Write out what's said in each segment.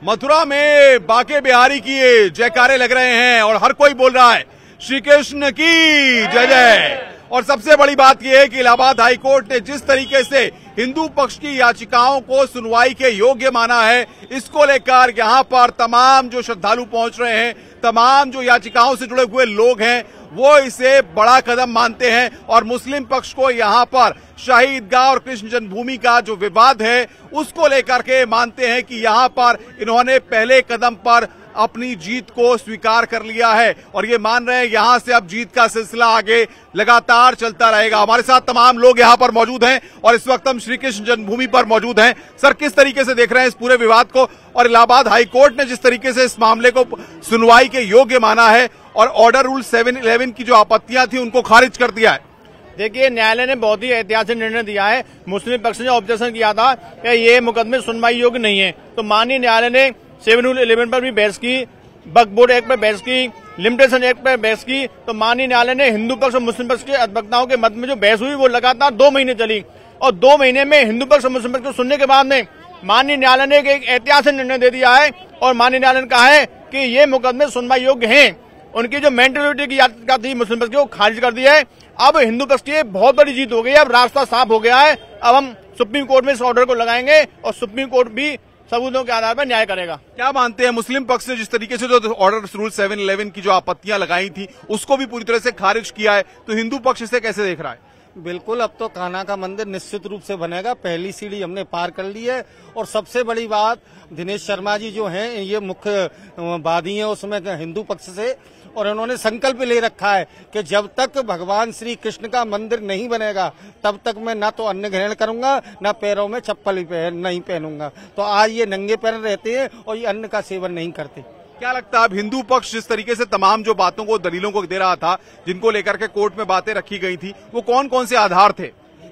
मथुरा में बांके बिहारी की जयकारे लग रहे हैं और हर कोई बोल रहा है श्री कृष्ण की जय जय। और सबसे बड़ी बात यह है कि इलाहाबाद हाई कोर्ट ने जिस तरीके से हिंदू पक्ष की याचिकाओं को सुनवाई के योग्य माना है, इसको लेकर यहां पर तमाम जो श्रद्धालु पहुंच रहे हैं, तमाम जो याचिकाओं से जुड़े हुए लोग हैं, वो इसे बड़ा कदम मानते हैं। और मुस्लिम पक्ष को यहां पर शाही ईदगाह और कृष्ण जन्मभूमि का जो विवाद है उसको लेकर के मानते हैं कि यहां पर इन्होंने पहले कदम पर अपनी जीत को स्वीकार कर लिया है और ये मान रहे हैं यहां से अब जीत का सिलसिला आगे लगातार चलता रहेगा। हमारे साथ तमाम लोग यहां पर मौजूद हैं और इस वक्त हम श्री कृष्ण जन्मभूमि पर मौजूद हैं। सर, किस तरीके से देख रहे हैं इस पूरे विवाद को और इलाहाबाद हाई कोर्ट ने जिस तरीके से इस मामले को सुनवाई के योग्य माना है और ऑर्डर रूल 711 की जो आपत्तियां थी उनको खारिज कर दिया है? देखिए, न्यायालय ने बहुत ही ऐतिहासिक निर्णय दिया है। मुस्लिम पक्ष ने ऑब्जेक्शन किया था कि ये मुकदमे सुनवाई योग्य नहीं है, तो माननीय न्यायालय ने 711 पर भी बहस की, वक्फ बोर्ड एक्ट पर बहस की, लिमिटेशन एक्ट पर बहस की। तो माननीय न्यायालय ने हिंदू पक्ष और मुस्लिम पक्ष के अधिवक्ताओं के मध्य में जो बहस हुई वो लगातार 2 महीने चली और 2 महीने में हिंदू पक्ष और मुस्लिम पक्ष को सुनने के बाद में माननीय न्यायालय ने एक ऐतिहासिक निर्णय दे दिया है और माननीय न्यायालय ने कहा है कि ये मुकदमे सुनवाई योग्य हैं। उनकी जो मेंटेलिटी की याचिका थी मुस्लिम पक्ष की वो खारिज कर दी है। अब हिंदू पक्ष की बहुत बड़ी जीत हो गई है, अब रास्ता साफ हो गया है। अब हम सुप्रीम कोर्ट में इस ऑर्डर को लगाएंगे और सुप्रीम कोर्ट भी सबूतों के आधार पर न्याय करेगा। क्या मानते हैं मुस्लिम पक्ष ने जिस तरीके से जो ऑर्डर रूल 711 की जो आपत्तियां लगाई थी उसको भी पूरी तरह से खारिज किया है, तो हिंदू पक्ष इसे कैसे देख रहा है? बिल्कुल, अब तो कान्हा का मंदिर निश्चित रूप से बनेगा। पहली सीढ़ी हमने पार कर ली है और सबसे बड़ी बात, दिनेश शर्मा जी जो हैं ये मुख्य वादी हैं उसमें हिंदू पक्ष से, और उन्होंने संकल्प ले रखा है कि जब तक भगवान श्री कृष्ण का मंदिर नहीं बनेगा तब तक मैं ना तो अन्न ग्रहण करूंगा ना पैरों में चप्पल ही नहीं पहनूंगा। तो आज ये नंगे पैर रहते हैं और ये अन्न का सेवन नहीं करते। क्या लगता है अब हिंदू पक्ष जिस तरीके से तमाम जो बातों को, दलीलों को दे रहा था, जिनको लेकर के कोर्ट में बातें रखी गई थी, वो कौन कौन से आधार थे?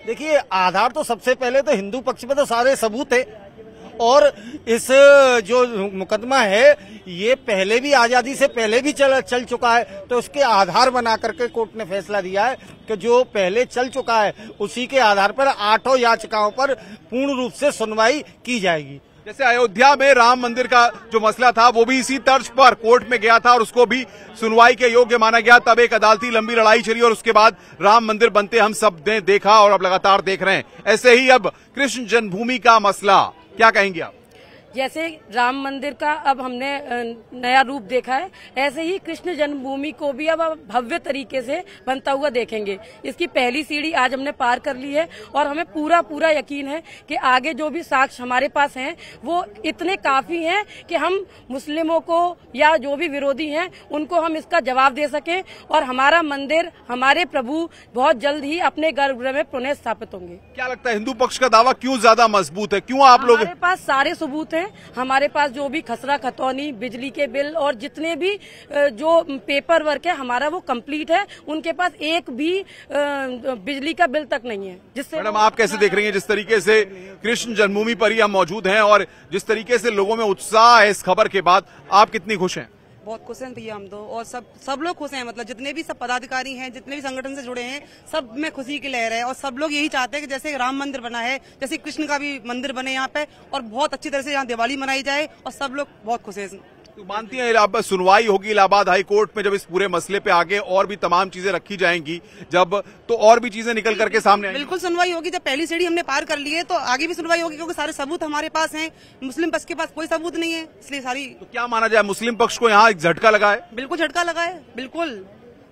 देखिए, आधार तो सबसे पहले तो हिंदू पक्ष में तो सारे सबूत है और इस जो मुकदमा है ये पहले भी, आजादी से पहले भी चल चुका है, तो उसके आधार बना करके कोर्ट ने फैसला दिया है कि जो पहले चल चुका है उसी के आधार पर 8 याचिकाओं पर पूर्ण रूप से सुनवाई की जाएगी। जैसे अयोध्या में राम मंदिर का जो मसला था वो भी इसी तर्ज पर कोर्ट में गया था और उसको भी सुनवाई के योग्य माना गया, तब एक अदालती लंबी लड़ाई चली और उसके बाद राम मंदिर बनते हम सब ने देखा और अब लगातार देख रहे हैं। ऐसे ही अब कृष्ण जन्मभूमि का मसला, क्या कहेंगे आप? जैसे राम मंदिर का अब हमने नया रूप देखा है, ऐसे ही कृष्ण जन्मभूमि को भी अब भव्य तरीके से बनता हुआ देखेंगे। इसकी पहली सीढ़ी आज हमने पार कर ली है और हमें पूरा यकीन है कि आगे जो भी साक्ष्य हमारे पास हैं वो इतने काफी हैं कि हम मुस्लिमों को या जो भी विरोधी हैं उनको हम इसका जवाब दे सकें और हमारा मंदिर, हमारे प्रभु बहुत जल्द ही अपने गर्भगृह में पुनः स्थापित होंगे। क्या लगता है हिंदू पक्ष का दावा क्यों ज्यादा मजबूत है? क्यों आप लोग? हमारे पास सारे सबूत हैं। हमारे पास जो भी खसरा खतौनी, बिजली के बिल और जितने भी जो पेपर वर्क है हमारा वो कंप्लीट है। उनके पास एक भी बिजली का बिल तक नहीं है। जिससे मैडम, आप कैसे देख रही हैं जिस तरीके से कृष्ण जन्मभूमि पर ही हम मौजूद हैं और जिस तरीके से लोगों में उत्साह है इस खबर के बाद, आप कितनी खुश हैं? बहुत खुश हैं भैया हम तो, और सब लोग खुश हैं। मतलब जितने भी सब पदाधिकारी हैं, जितने भी संगठन से जुड़े हैं, सब में खुशी की लहर है और सब लोग यही चाहते हैं कि जैसे राम मंदिर बना है, जैसे कृष्ण का भी मंदिर बने यहाँ पे और बहुत अच्छी तरह से यहाँ दिवाली मनाई जाए और सब लोग बहुत खुश हैं। तो मानती हैं सुनवाई होगी इलाहाबाद हाई कोर्ट में जब इस पूरे मसले पे आगे और भी तमाम चीजें रखी जाएंगी, जब तो और भी चीजें निकल करके सामने आएंगी? बिल्कुल सुनवाई होगी। जब पहली सीढ़ी हमने पार कर ली है तो आगे भी सुनवाई होगी, क्योंकि सारे सबूत हमारे पास हैं। मुस्लिम पक्ष के पास कोई सबूत नहीं है, इसलिए सारी। तो क्या माना जाए, मुस्लिम पक्ष को यहाँ एक झटका लगा है? बिल्कुल झटका लगा है, बिल्कुल।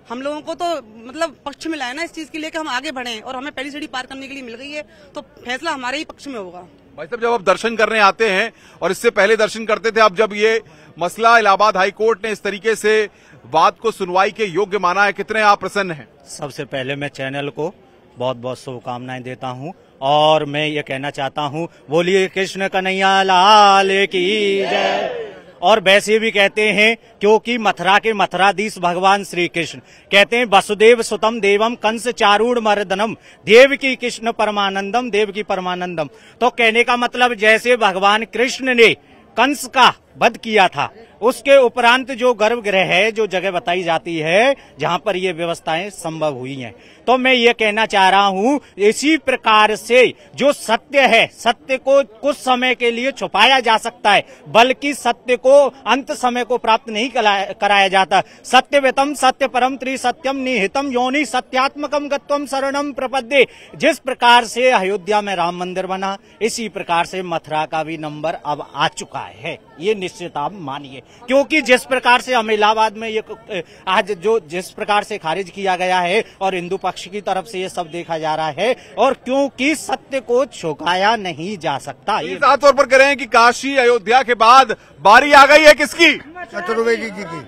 हम लोगों को तो मतलब पक्ष में लाया ना इस चीज के लिए कि हम आगे बढ़े और हमें पहली सीढ़ी पार करने के लिए मिल गई है, तो फैसला हमारे ही पक्ष में होगा। भाई साहब, जब आप दर्शन करने आते हैं और इससे पहले दर्शन करते थे, अब जब ये मसला इलाहाबाद हाई कोर्ट ने इस तरीके से बात को सुनवाई के योग्य माना है, कितने आप प्रसन्न हैं? सबसे पहले मैं चैनल को बहुत बहुत शुभकामनाएं देता हूं और मैं ये कहना चाहता हूं, बोलिए कृष्ण कन्हैया लाल की जय। और वैसे भी कहते हैं क्योंकि मथुरा के मथुराधीश भगवान श्री कृष्ण कहते हैं वसुदेव सुतम देवम कंस चारूढ़ मर्दनम देवकी कृष्ण परमानंदम, देवकी परमानंदम। तो कहने का मतलब जैसे भगवान कृष्ण ने कंस का वध किया था, उसके उपरांत जो गर्भगृह है, जो जगह बताई जाती है जहां पर ये व्यवस्थाएं संभव हुई हैं। तो मैं ये कहना चाह रहा हूं, इसी प्रकार से जो सत्य है, सत्य को कुछ समय के लिए छुपाया जा सकता है, बल्कि सत्य को अंत समय को प्राप्त नहीं कराया जाता। सत्यवेतम सत्य परम त्रिसत्यम निहितम योनि सत्यात्मकम गत्वम शरणम प्रपद्ये। जिस प्रकार से अयोध्या में राम मंदिर बना, इसी प्रकार से मथुरा का भी नंबर अब आ चुका है, ये निश्चित आप मानिए। क्योंकि जिस प्रकार से हम इलाहाबाद में ये आज जो जिस प्रकार से खारिज किया गया है और हिंदू पक्ष की तरफ से ये सब देखा जा रहा है, और क्योंकि सत्य को छुपाया नहीं जा सकता। ये साफ तौर पर कह रहे हैं कि काशी अयोध्या के बाद बारी आ गई है किसकी? चतुर्वेदी जी की।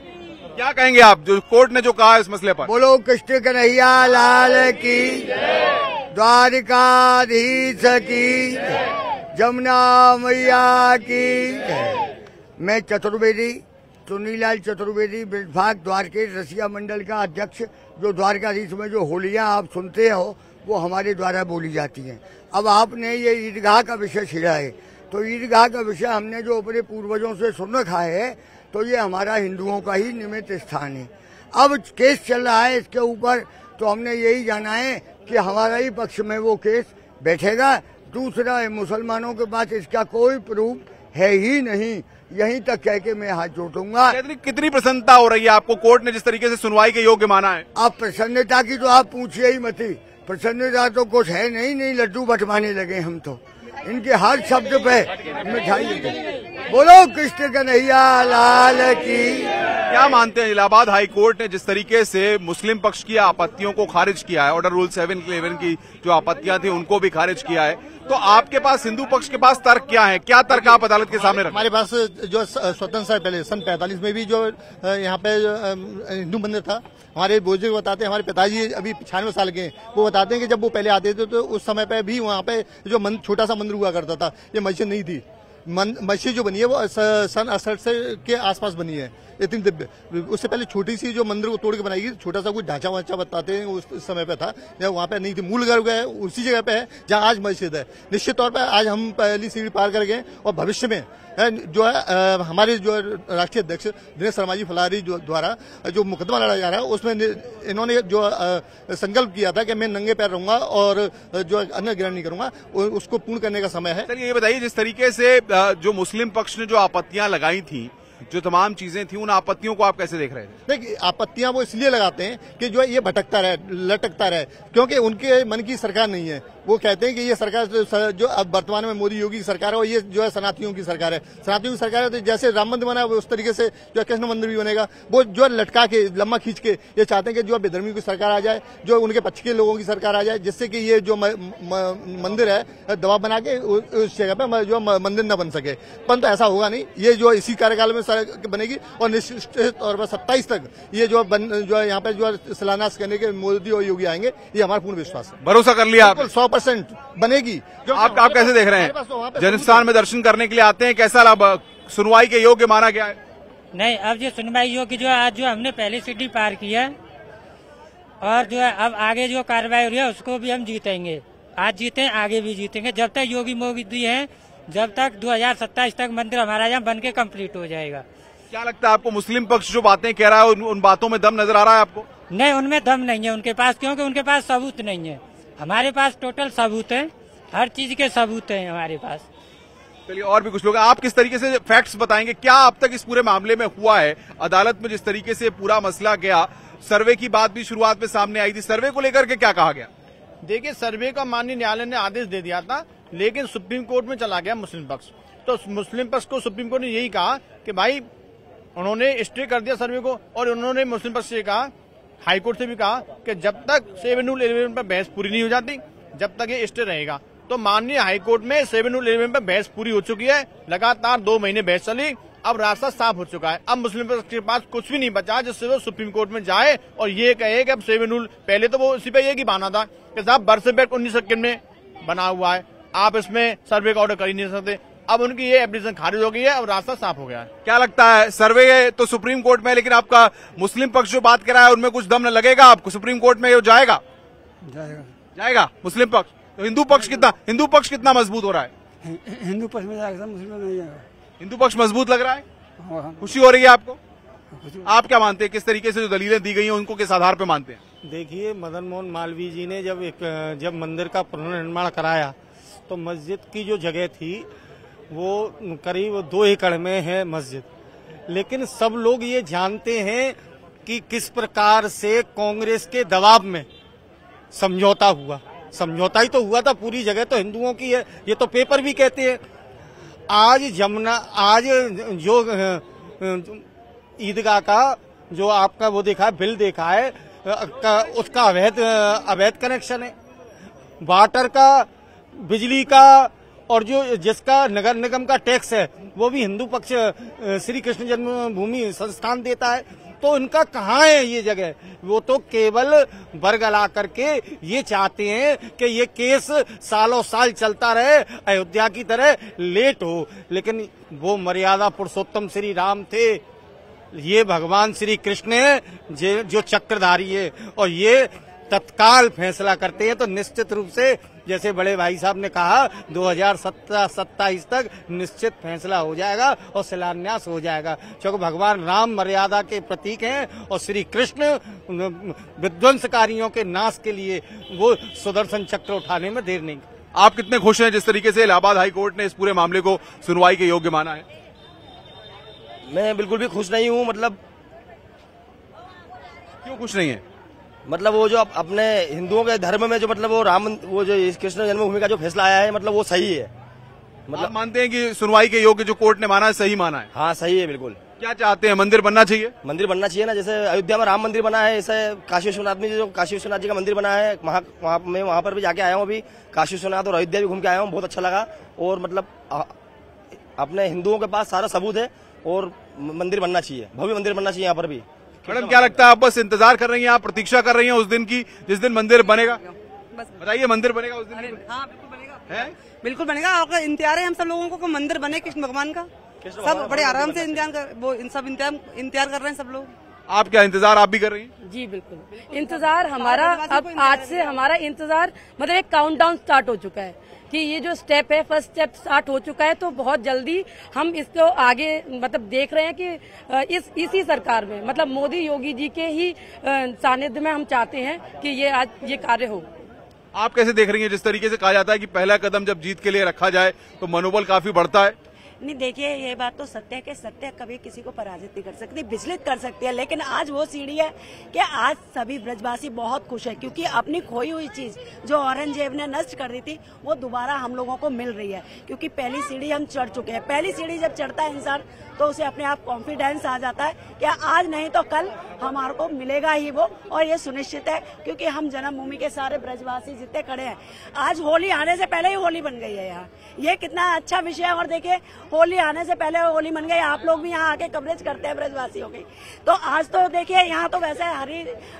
क्या कहेंगे आप, जो कोर्ट ने जो कहा है इस मसले पर? बोलो कृष्ण कन्हैया लाल की, द्वारकाधीश की, जमुना मैया की। मैं चतुर्वेदी, चुन्नीलाल चतुर्वेदी, विभाग द्वारकेश रसिया मंडल का अध्यक्ष। जो द्वारकाधीश में जो होलियां आप सुनते हो वो हमारे द्वारा बोली जाती हैं। अब आपने ये ईदगाह का विषय छेड़ा है, तो ईदगाह का विषय हमने जो अपने पूर्वजों से सुन रखा है, तो ये हमारा हिंदुओं का ही निमित्त स्थान है। अब केस चल रहा है इसके ऊपर, तो हमने यही जाना है कि हमारा ही पक्ष में वो केस बैठेगा। दूसरा है, मुसलमानों के पास इसका कोई प्रूफ है ही नहीं, यहीं तक कह के मैं हाथ जोड़ दूंगा। कितनी प्रसन्नता हो रही है आपको, कोर्ट ने जिस तरीके से सुनवाई के योग्य माना है? आप प्रसन्नता की तो आप पूछिए ही मत, प्रसन्नता तो कुछ है नहीं लड्डू बंटवाने लगे हम तो इनके हर शब्द पे मिठाई लगे। बोलो कृष्ण कन्हैया लाल की। क्या मानते हैं, इलाहाबाद हाई कोर्ट ने जिस तरीके से मुस्लिम पक्ष की आपत्तियों को खारिज किया है, ऑर्डर रूल 711 की जो आपत्तियां थी उनको भी खारिज किया है, तो आपके पास, हिंदू पक्ष के पास तर्क क्या है? क्या तर्क आप अदालत के सामने रखें? हमारे पास जो स्वतंत्र से पहले सन 45 में भी जो यहाँ पे हिंदू मंदिर था, हमारे बुजुर्ग बताते हैं, हमारे पिताजी अभी 96 साल के हैं, वो बताते हैं कि जब वो पहले आते थे तो उस समय पे भी वहाँ पे जो छोटा सा मंदिर हुआ करता था, ये मस्जिद नहीं थी। मस्जिद जो बनी है वो सन 68 के आसपास बनी है, इतनी दिव्य। उससे पहले छोटी सी जो मंदिर को तोड़ के बनाई गई, छोटा सा कोई ढांचा वाचा बताते हैं उस समय पे था, जब वहाँ पे नहीं थी। मूल गर्भ है उसी जगह पे है जहाँ आज मस्जिद है। निश्चित तौर पर आज हम पहली सीढ़ी पार कर गए, और भविष्य में जो है हमारे जो राष्ट्रीय अध्यक्ष दिनेश शर्मा जी फलारी द्वारा जो मुकदमा लड़ा जा रहा है, उसमें इन्होंने जो संकल्प किया था कि मैं नंगे पैर रहूंगा और जो अन्न ग्रहण नहीं करूंगा, उसको पूर्ण करने का समय है। चलिए ये बताइए, जिस तरीके से जो मुस्लिम पक्ष ने जो आपत्तियां लगाई थी, जो तमाम चीजें थी, उन आपत्तियों को आप कैसे देख रहे थे? देखिए, आपत्तियां वो इसलिए लगाते हैं कि जो है ये भटकता रहे, लटकता रहे, क्योंकि उनके मन की सरकार नहीं है। वो कहते हैं कि ये सरकार जो अब वर्तमान में मोदी योगी की सरकार है, और ये जो है सनातनियों की सरकार है। सनातनियों की सरकार है तो जैसे राम मंदिर बना है उस तरीके से जो कृष्ण मंदिर भी बनेगा। वो जो लटका के, लम्बा खींच के ये चाहते हैं कि जो बेधर्मी की सरकार आ जाए, जो उनके पक्ष के लोगों की सरकार आ जाए, जिससे कि ये जो मंदिर है दबाव बना के उस जगह पे जो मंदिर न बन सके। परंतु ऐसा होगा नहीं, ये जो इसी कार्यकाल में बनेगी, और निश्चित तौर पर 27 तक ये जो यहाँ पे जो शिलान्यास करने के मोदी और योगी आएंगे, ये हमारा पूर्ण विश्वास है। भरोसा कर लिया आप? 100% बनेगी। आप कैसे देख रहे हैं? जनस्थान में दर्शन करने के लिए आते हैं, कैसा सुनवाई के योग्य माना गया है? नहीं, अब जो सुनवाई योग्य जो आज जो हमने पहली सीढ़ी पार की है, और जो है अब आगे जो कार्रवाई हो रही है उसको भी हम जीतेंगे। आज जीते, आगे भी जीतेंगे। जब तक योगी मोदी है, जब तक 2027 तक मंदिर हमारा यहाँ बन के कम्प्लीट हो जाएगा। क्या लगता है आपको, मुस्लिम पक्ष जो बातें कह रहा है उन बातों में दम नजर आ रहा है आपको? नहीं, उनमें दम नहीं है उनके पास, क्योंकि उनके पास सबूत नहीं है। हमारे पास टोटल सबूत है, हर चीज के सबूत हैं हमारे पास। चलिए, और भी कुछ लोग, आप किस तरीके से फैक्ट्स बताएंगे, क्या अब तक इस पूरे मामले में हुआ है? अदालत में जिस तरीके से पूरा मसला गया, सर्वे की बात भी शुरुआत में सामने आई थी, सर्वे को लेकर के क्या कहा गया? देखिए, सर्वे का माननीय न्यायालय ने आदेश दे दिया था, लेकिन सुप्रीम कोर्ट में चला गया मुस्लिम पक्ष। तो मुस्लिम पक्ष को सुप्रीम कोर्ट ने यही कहा कि भाई, उन्होंने स्टे कर दिया सर्वे को, और उन्होंने मुस्लिम पक्ष से कहा, हाईकोर्ट से भी कहा कि जब तक 711 पर बहस पूरी नहीं हो जाती, जब तक ये स्टे रहेगा। तो माननीय हाईकोर्ट में 711 पर बहस पूरी हो चुकी है, लगातार 2 महीने बहस चली, अब रास्ता साफ हो चुका है। अब मुस्लिम पक्ष के पास कुछ भी नहीं बचा जिससे वो सुप्रीम कोर्ट में जाए और ये कहे कि अब 7 पहले तो वो इसी पे ये की बहाना था कि साहब बर्थ सर्टिफिकेट 19 में बना हुआ है, आप इसमें सर्वे का ऑर्डर कर ही नहीं सकते। अब उनकी ये एप्लीकेशन खारिज हो गई है, अब रास्ता साफ हो गया है। क्या लगता है, सर्वे तो सुप्रीम कोर्ट में, लेकिन आपका मुस्लिम पक्ष जो बात कर रहा है उनमें कुछ दम न लगेगा आपको? सुप्रीम कोर्ट में ये जाएगा मुस्लिम पक्ष? तो हिंदू पक्ष कितना मजबूत हो रहा है? हिंदू पक्ष में जाएगा, मुस्लिम में नहीं जाएगा। हिंदू पक्ष मजबूत लग रहा है? खुशी हो रही है आपको? आप क्या मानते हैं, किस तरीके से जो दलीलें दी गई हैं उनको किस आधार पर मानते हैं? देखिए, मदन मोहन मालवीय जी ने जब मंदिर का पुनर्निर्माण कराया तो मस्जिद की जो जगह थी वो करीब 2 एकड़ में है मस्जिद, लेकिन सब लोग ये जानते हैं कि किस प्रकार से कांग्रेस के दबाव में समझौता हुआ। समझौता ही तो हुआ था, पूरी जगह तो हिंदुओं की है, ये तो पेपर भी कहते हैं। आज जो ईदगाह का जो आपका वो देखा है, बिल देखा है, उसका अवैध कनेक्शन है। वाटर का, बिजली का और जिसका नगर निगम का टैक्स है वो भी हिंदू पक्ष श्री कृष्ण जन्मभूमि संस्थान देता है। तो इनका कहाँ है ये जगह? वो तो केवल बरगला करके ये चाहते हैं कि ये केस सालों साल चलता रहे, अयोध्या की तरह लेट हो। लेकिन वो मर्यादा पुरुषोत्तम श्री राम थे, ये भगवान श्री कृष्ण है जो चक्रधारी है, और ये तत्काल फैसला करते हैं। तो निश्चित रूप से जैसे बड़े भाई साहब ने कहा 2027 तक निश्चित फैसला हो जाएगा और शिलान्यास हो जाएगा, क्योंकि भगवान राम मर्यादा के प्रतीक हैं और श्री कृष्ण विध्वंसकारियों के नाश के लिए वो सुदर्शन चक्र उठाने में देर नहीं। आप कितने खुश हैं जिस तरीके से इलाहाबाद हाई कोर्ट ने इस पूरे मामले को सुनवाई के योग्य माना है? मैं बिल्कुल भी खुश नहीं हूँ। मतलब क्यों खुश नहीं है? मतलब वो जो अपने हिंदुओं के धर्म में जो मतलब वो जो कृष्ण जन्मभूमि का जो फैसला आया है, मतलब वो सही है। मतलब आप मानते हैं कि सुनवाई के योग्य जो कोर्ट ने माना है सही माना है? हाँ, सही है बिल्कुल। क्या चाहते हैं, मंदिर बनना चाहिए? मंदिर बनना चाहिए ना, जैसे अयोध्या में राम मंदिर बना है, ऐसे काशी विश्वनाथ में जो काशी विश्वनाथ जी का मंदिर बना है, वहाँ पर भी जाके आया हूँ। अभी काशी विश्वनाथ और अयोध्या भी घूम के आया हूँ, बहुत अच्छा लगा। और मतलब अपने हिंदुओं के पास सारा सबूत है और मंदिर बनना चाहिए, भव्य मंदिर बनना चाहिए यहाँ पर भी। मैडम, क्या लगता है आप बस इंतजार कर रही हैं, आप प्रतीक्षा कर रही हैं उस दिन की जिस दिन मंदिर बनेगा? बताइए, मंदिर बनेगा उस दिन? हाँ, बिल्कुल बनेगा, बिल्कुल बनेगा। और इंतजार है हम सब लोगों को मंदिर बने कृष्ण भगवान का। सब बड़े आराम से इंतजार कर रहे हैं सब लोग। आप क्या इंतजार आप भी कर रही हैं? जी बिल्कुल, इंतजार हमारा अब आज से हमारा इंतजार मतलब एक काउंटडाउन स्टार्ट हो चुका है कि ये जो स्टेप है, फर्स्ट स्टेप स्टार्ट हो चुका है। तो बहुत जल्दी हम इसको आगे मतलब देख रहे हैं कि इसी सरकार में मतलब मोदी योगी जी के ही सानिध्य में हम चाहते हैं कि ये कार्य हो। आप कैसे देख रही हैं, जिस तरीके से कहा जाता है कि पहला कदम जब जीत के लिए रखा जाए तो मनोबल काफी बढ़ता है? नहीं, देखिए, ये बात तो सत्य है कि सत्य कभी किसी को पराजित नहीं कर सकती, विचलित कर सकती है। लेकिन आज वो सीढ़ी है कि आज सभी ब्रजवासी बहुत खुश है, क्योंकि अपनी खोई हुई चीज जो औरंगजेब ने नष्ट कर दी थी वो दोबारा हम लोगों को मिल रही है। क्योंकि पहली सीढ़ी हम चढ़ चुके हैं। पहली सीढ़ी जब चढ़ता है इंसान तो उसे अपने आप कॉन्फिडेंस आ जाता है कि आज नहीं तो कल हमारे को मिलेगा ही वो, और ये सुनिश्चित है क्योंकि हम जन्मभूमि के सारे ब्रजवासी जितने खड़े हैं। आज होली आने से पहले ही होली बन गई है यहाँ, ये कितना अच्छा विषय है। और देखिए, होली आने से पहले होली बन गई, आप लोग भी यहाँ आके कवरेज करते हैं ब्रजवासियों की। तो आज तो देखिए, यहाँ तो वैसे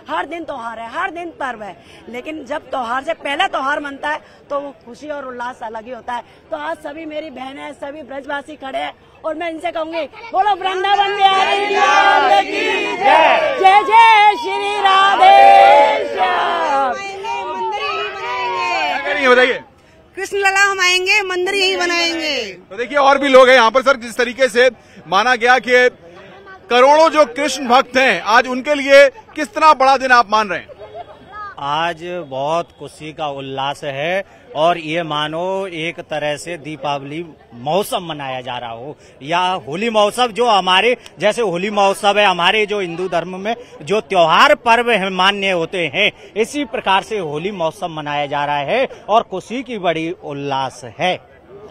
हर दिन त्योहार है, हर दिन पर्व है, लेकिन जब त्योहार से पहले त्योहार मनता है तो वो खुशी और उल्लास अलग ही होता है। तो आज सभी मेरी बहनें, सभी ब्रजवासी खड़े हैं और मैं इनसे कहूंगी, बोलो वृंदावन बिहारी लाल की जय, जय जय श्री राधेश्याम। बताइए, कृष्ण लला हम आएंगे, मंदिर यही बनाएंगे। तो देखिए, और भी लोग हैं यहाँ पर। सर, जिस तरीके से माना गया कि करोड़ों जो कृष्ण भक्त हैं, आज उनके लिए कितना बड़ा दिन आप मान रहे हैं? आज बहुत खुशी का उल्लास है और ये मानो एक तरह से दीपावली महोत्सव मनाया जा रहा हो या होली महोत्सव, जो हमारे जैसे होली महोत्सव है हमारे जो हिंदू धर्म में जो त्योहार पर्व है मान्य होते हैं, इसी प्रकार से होली महोत्सव मनाया जा रहा है और खुशी की बड़ी उल्लास है।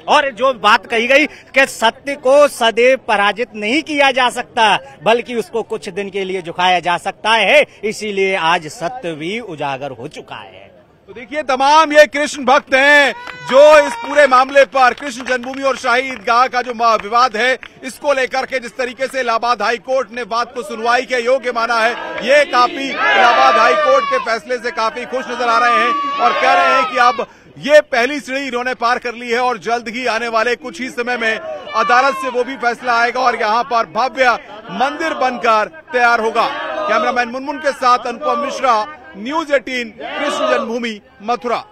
और जो बात कही गई कि सत्य को सदैव पराजित नहीं किया जा सकता, बल्कि उसको कुछ दिन के लिए झुकाया जा सकता है, इसीलिए आज सत्य भी उजागर हो चुका है। तो देखिए, तमाम ये कृष्ण भक्त हैं जो इस पूरे मामले पर कृष्ण जन्मभूमि और शाही ईदगाह का जो विवाद है, इसको लेकर के जिस तरीके से इलाहाबाद हाई कोर्ट ने बात को सुनवाई के योग्य माना है, ये काफी इलाहाबाद हाई कोर्ट के फैसले से काफी खुश नजर आ रहे हैं और कह रहे हैं कि अब ये पहली सीढ़ी इन्होंने पार कर ली है और जल्द ही आने वाले कुछ ही समय में अदालत से वो भी फैसला आएगा और यहाँ पर भव्य मंदिर बनकर तैयार होगा। कैमरामैन मुनमुन के साथ अनुपम मिश्रा, न्यूज़ 18, कृष्ण जन्मभूमि, मथुरा।